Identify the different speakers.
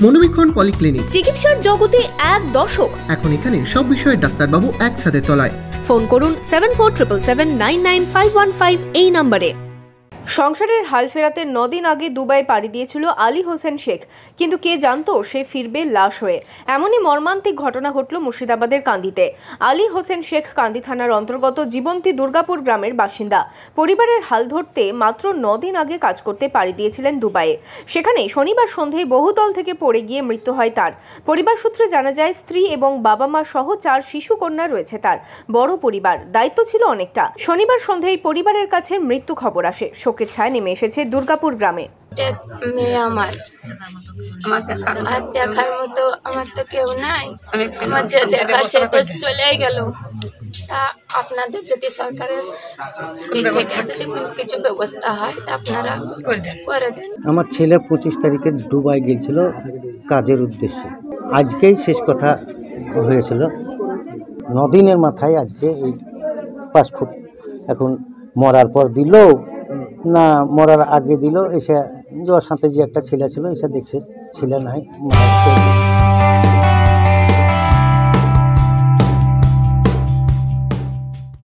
Speaker 1: মনোবীক্ষণ polyclinic,
Speaker 2: চিকিৎসার জগতে এক দশক।
Speaker 1: এখন এখানে সব বিষয়ে ডাক্তারবাবু একসাথে তলায়।
Speaker 2: ফোন করুন 7477799515 এই নম্বরে। সংসারের হাল ফেরাতে 9 দিন আগে দুবাই পাড়ি দিয়েছিল আলী হোসেন শেখ, কিন্তু কে জানতো সে ফিরবে লাশ হয়ে। এমনই মর্মান্তিক ঘটনা ঘটল মুর্শিদাবাদের কান্দিতে। আলী হোসেন শেখ কান্দি থানার অন্তর্গত জীবন্তী দুর্গাপুর গ্রামের বাসিন্দা। পরিবারের হাল ধরতে মাত্র 9 দিন আগে কাজ করতে পাড়ি দিয়েছিলেন দুবাইয়ে। সেখানে শনিবার সন্ধ্যায় বহুতল থেকে পড়ে গিয়ে মৃত্যু হয় তার। পরিবার সূত্রে জানা যায়, স্ত্রী এবং বাবা মা সহ 4 শিশু কন্যা রয়েছে তার। বড় পরিবার, দায়িত্ব ছিল অনেকটা। শনিবার সন্ধ্যায় পরিবারের কাছে মৃত্যু খবর আসে। শোকের ছায়া নেমে এসেছে দুর্গাপুর গ্রামে।
Speaker 3: মেয়ে আমার দেখার মতো আমার তো কেউ নাই। আমার যে দেখা সে তো চলে গেল। তা আপনাদের যদি সরকারের থেকে যদি কিছু ব্যবস্থা হয় তা আপনারা করে দেন।
Speaker 4: আমার ছেলে 25 তারিখে দুবাই গিয়েছিল কাজের উদ্দেশ্যে। আজকেই শেষ কথা হয়েছিল। 9 দিনের মাথায় আজকে এই পাসপোর্ট এখন মরার পর দিল না মরার আগে দিল। এসে যাওয়ার সাথে যে একটা ছেলে ছিল এসে দেখছে ছেলে নাই।